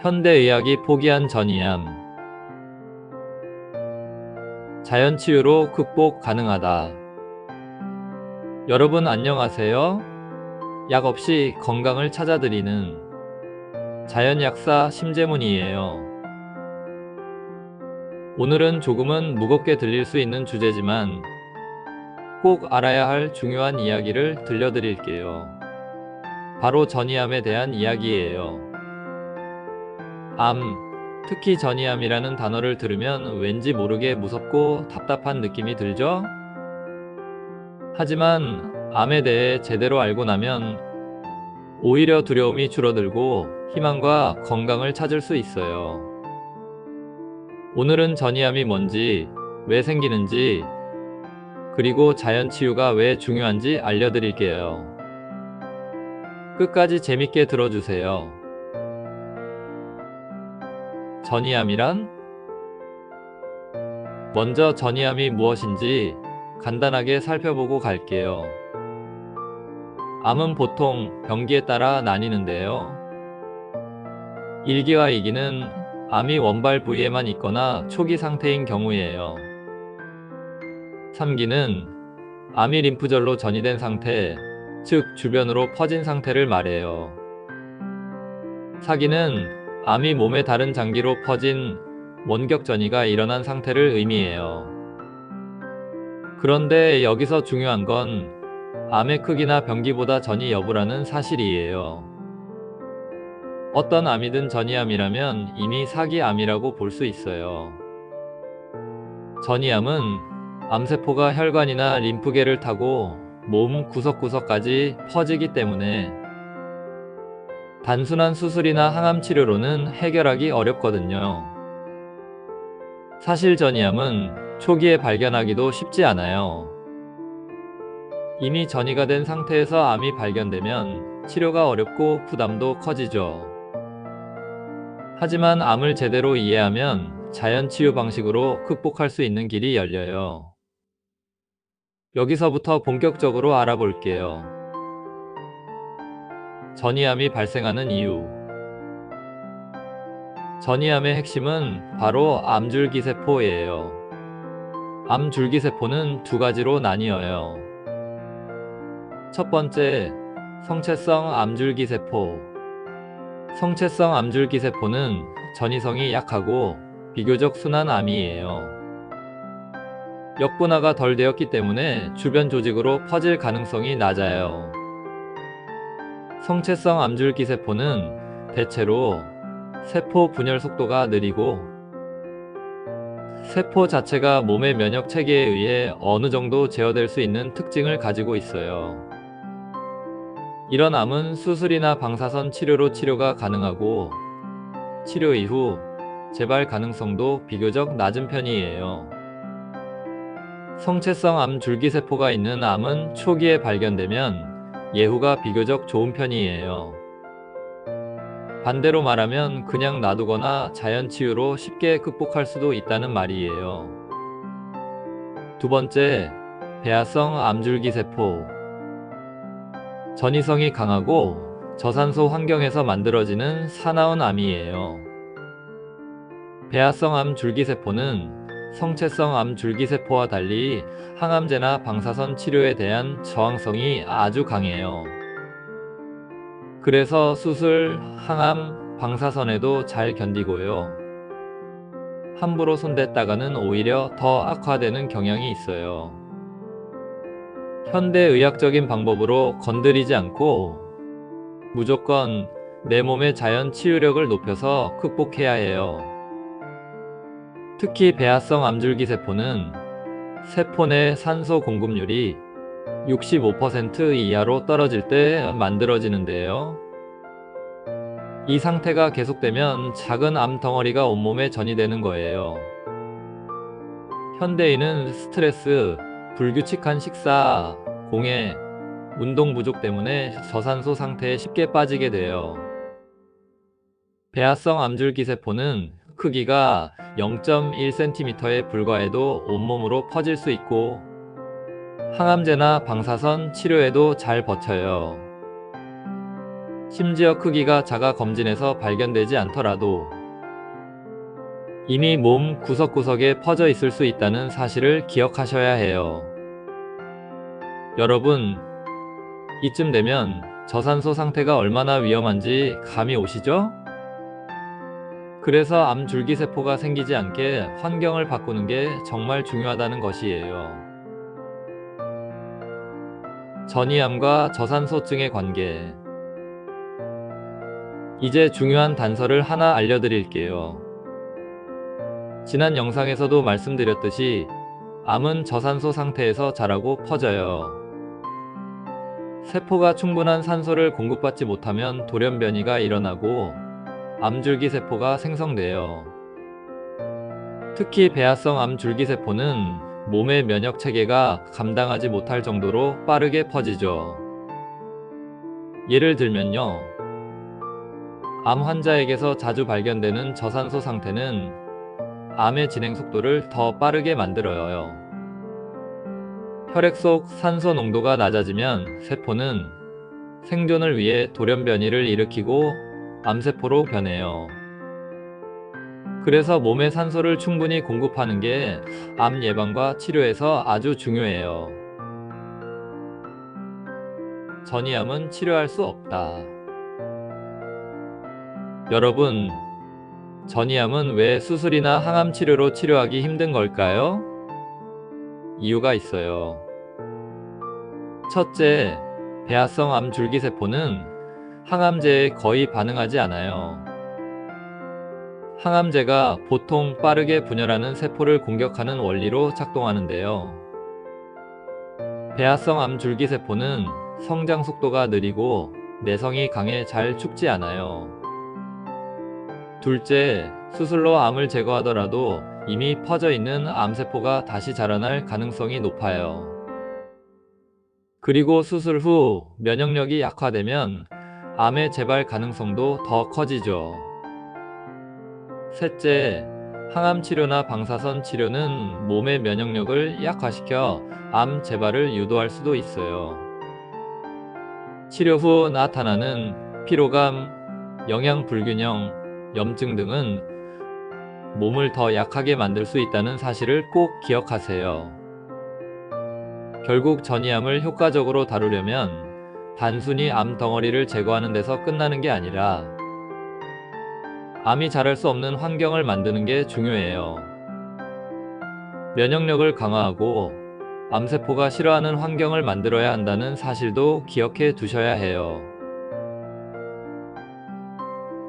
현대의학이 포기한 전이암. 자연치유로 극복 가능하다. 여러분 안녕하세요. 약 없이 건강을 찾아드리는 자연약사 심재문이에요. 오늘은 조금은 무겁게 들릴 수 있는 주제지만 꼭 알아야 할 중요한 이야기를 들려드릴게요. 바로 전이암에 대한 이야기예요. 암, 특히 전이암이라는 단어를 들으면 왠지 모르게 무섭고 답답한 느낌이 들죠? 하지만 암에 대해 제대로 알고 나면 오히려 두려움이 줄어들고 희망과 건강을 찾을 수 있어요. 오늘은 전이암이 뭔지, 왜 생기는지, 그리고 자연치유가 왜 중요한지 알려드릴게요. 끝까지 재밌게 들어주세요. 전이암이란? 먼저 전이암이 무엇인지 간단하게 살펴보고 갈게요. 암은 보통 병기에 따라 나뉘는데요. 1기와 2기는 암이 원발 부위에만 있거나 초기 상태인 경우예요. 3기는 암이 림프절로 전이된 상태, 즉 주변으로 퍼진 상태를 말해요. 4기는 암이 몸의 다른 장기로 퍼진 원격 전이가 일어난 상태를 의미해요. 그런데 여기서 중요한 건 암의 크기나 병기보다 전이 여부라는 사실이에요. 어떤 암이든 전이암이라면 이미 4기 암이라고 볼 수 있어요. 전이암은 암세포가 혈관이나 림프계를 타고 몸 구석구석까지 퍼지기 때문에 단순한 수술이나 항암 치료로는 해결하기 어렵거든요. 사실 전이암은 초기에 발견하기도 쉽지 않아요. 이미 전이가 된 상태에서 암이 발견되면 치료가 어렵고 부담도 커지죠. 하지만 암을 제대로 이해하면 자연치유 방식으로 극복할 수 있는 길이 열려요. 여기서부터 본격적으로 알아볼게요. 전이암이 발생하는 이유. 전이암의 핵심은 바로 암줄기세포예요. 암줄기세포는 두 가지로 나뉘어요. 첫 번째, 성체성 암줄기세포. 성체성 암줄기세포는 전이성이 약하고 비교적 순한 암이에요. 역분화가 덜 되었기 때문에 주변 조직으로 퍼질 가능성이 낮아요. 성체성 암줄기세포는 대체로 세포 분열 속도가 느리고 세포 자체가 몸의 면역 체계에 의해 어느 정도 제어될 수 있는 특징을 가지고 있어요. 이런 암은 수술이나 방사선 치료로 치료가 가능하고 치료 이후 재발 가능성도 비교적 낮은 편이에요. 성체성 암 줄기세포가 있는 암은 초기에 발견되면 예후가 비교적 좋은 편이에요. 반대로 말하면 그냥 놔두거나 자연치유로 쉽게 극복할 수도 있다는 말이에요. 두 번째, 배아성 암줄기세포. 전이성이 강하고 저산소 환경에서 만들어지는 사나운 암이에요. 배아성 암줄기세포는 성체성 암줄기세포와 달리 항암제나 방사선 치료에 대한 저항성이 아주 강해요. 그래서 수술, 항암, 방사선에도 잘 견디고요. 함부로 손댔다가는 오히려 더 악화되는 경향이 있어요. 현대의학적인 방법으로 건드리지 않고 무조건 내 몸의 자연 치유력을 높여서 극복해야 해요. 특히 배아성 암줄기세포는 세포 내 산소 공급률이 65% 이하로 떨어질 때 만들어지는데요. 이 상태가 계속되면 작은 암 덩어리가 온몸에 전이되는 거예요. 현대인은 스트레스, 불규칙한 식사, 공해, 운동 부족 때문에 저산소 상태에 쉽게 빠지게 돼요. 배아성 암줄기세포는 크기가 0.1cm에 불과해도 온몸으로 퍼질 수 있고 항암제나 방사선 치료에도 잘 버텨요. 심지어 크기가 작아 검진에서 발견되지 않더라도 이미 몸 구석구석에 퍼져 있을 수 있다는 사실을 기억하셔야 해요. 여러분, 이쯤 되면 저산소 상태가 얼마나 위험한지 감이 오시죠? 그래서 암 줄기세포가 생기지 않게 환경을 바꾸는 게 정말 중요하다는 것이에요. 전이암과 저산소증의 관계. 이제 중요한 단서를 하나 알려드릴게요. 지난 영상에서도 말씀드렸듯이 암은 저산소 상태에서 자라고 퍼져요. 세포가 충분한 산소를 공급받지 못하면 돌연변이가 일어나고 암줄기세포가 생성돼요. 특히 배아성 암줄기세포는 몸의 면역체계가 감당하지 못할 정도로 빠르게 퍼지죠. 예를 들면요. 암 환자에게서 자주 발견되는 저산소 상태는 암의 진행 속도를 더 빠르게 만들어요. 혈액 속 산소 농도가 낮아지면 세포는 생존을 위해 돌연변이를 일으키고 암세포로 변해요. 그래서 몸에 산소를 충분히 공급하는 게 암 예방과 치료에서 아주 중요해요. 전이암은 치료할 수 없다. 여러분, 전이암은 왜 수술이나 항암 치료로 치료하기 힘든 걸까요? 이유가 있어요. 첫째, 배아성 암 줄기세포는 항암제에 거의 반응하지 않아요. 항암제가 보통 빠르게 분열하는 세포를 공격하는 원리로 작동하는데요. 배아성 암 줄기세포는 성장 속도가 느리고 내성이 강해 잘 죽지 않아요. 둘째, 수술로 암을 제거하더라도 이미 퍼져 있는 암세포가 다시 자라날 가능성이 높아요. 그리고 수술 후 면역력이 약화되면 암의 재발 가능성도 더 커지죠. 셋째, 항암 치료나 방사선 치료는 몸의 면역력을 약화시켜 암 재발을 유도할 수도 있어요. 치료 후 나타나는 피로감, 영양 불균형, 염증 등은 몸을 더 약하게 만들 수 있다는 사실을 꼭 기억하세요. 결국 전이암을 효과적으로 다루려면 단순히 암 덩어리를 제거하는 데서 끝나는 게 아니라 암이 자랄 수 없는 환경을 만드는 게 중요해요. 면역력을 강화하고 암세포가 싫어하는 환경을 만들어야 한다는 사실도 기억해 두셔야 해요.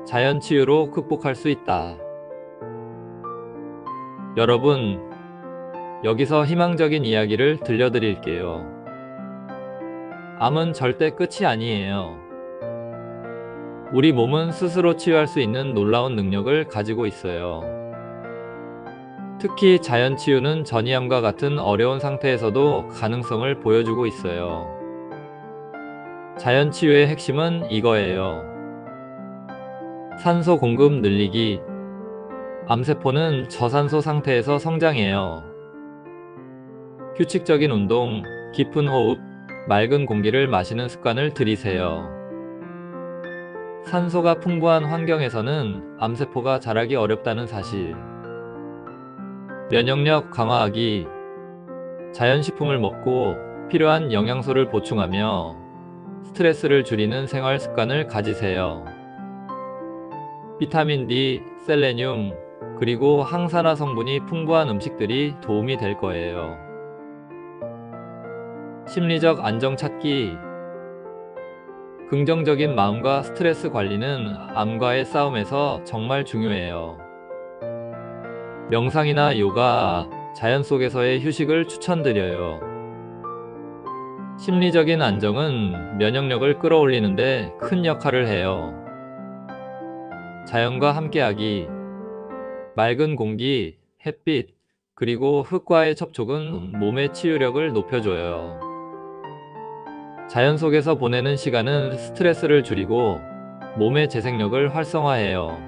자연 치유로 극복할 수 있다. 여러분, 여기서 희망적인 이야기를 들려드릴게요. 암은 절대 끝이 아니에요. 우리 몸은 스스로 치유할 수 있는 놀라운 능력을 가지고 있어요. 특히 자연 치유는 전이암과 같은 어려운 상태에서도 가능성을 보여주고 있어요. 자연 치유의 핵심은 이거예요. 산소 공급 늘리기. 암세포는 저산소 상태에서 성장해요. 규칙적인 운동, 깊은 호흡, 맑은 공기를 마시는 습관을 들이세요. 산소가 풍부한 환경에서는 암세포가 자라기 어렵다는 사실. 면역력 강화하기. 자연식품을 먹고 필요한 영양소를 보충하며 스트레스를 줄이는 생활 습관을 가지세요. 비타민 D, 셀레늄, 그리고 항산화 성분이 풍부한 음식들이 도움이 될 거예요. 심리적 안정 찾기. 긍정적인 마음과 스트레스 관리는 암과의 싸움에서 정말 중요해요. 명상이나 요가, 자연 속에서의 휴식을 추천드려요. 심리적인 안정은 면역력을 끌어올리는데 큰 역할을 해요. 자연과 함께하기. 맑은 공기, 햇빛, 그리고 흙과의 접촉은 몸의 치유력을 높여줘요. 자연 속에서 보내는 시간은 스트레스를 줄이고 몸의 재생력을 활성화해요.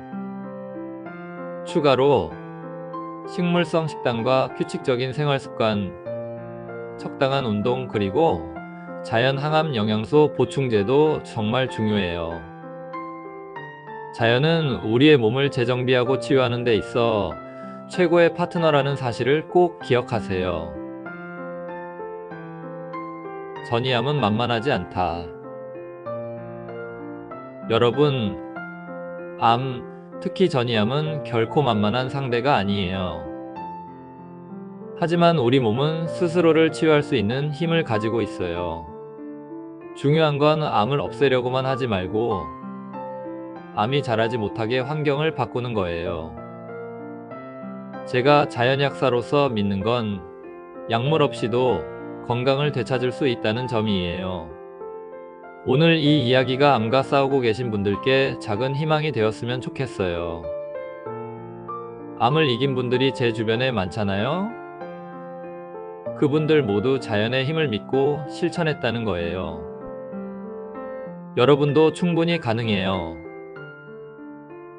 추가로 식물성 식단과 규칙적인 생활 습관, 적당한 운동, 그리고 자연 항암 영양소 보충제도 정말 중요해요. 자연은 우리의 몸을 재정비하고 치유하는 데 있어 최고의 파트너라는 사실을 꼭 기억하세요. 전이암은 만만하지 않다. 여러분, 특히 전이암은 결코 만만한 상대가 아니에요. 하지만 우리 몸은 스스로를 치유할 수 있는 힘을 가지고 있어요. 중요한 건 암을 없애려고만 하지 말고 암이 자라지 못하게 환경을 바꾸는 거예요. 제가 자연약사로서 믿는 건 약물 없이도 건강을 되찾을 수 있다는 점이에요. 오늘 이 이야기가 암과 싸우고 계신 분들께 작은 희망이 되었으면 좋겠어요. 암을 이긴 분들이 제 주변에 많잖아요? 그분들 모두 자연의 힘을 믿고 실천했다는 거예요. 여러분도 충분히 가능해요.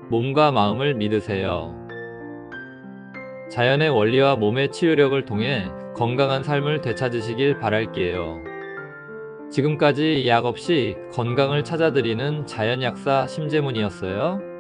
몸과 마음을 믿으세요. 자연의 원리와 몸의 치유력을 통해 건강한 삶을 되찾으시길 바랄게요. 지금까지 약 없이 건강을 찾아드리는 자연약사 심재문이었어요.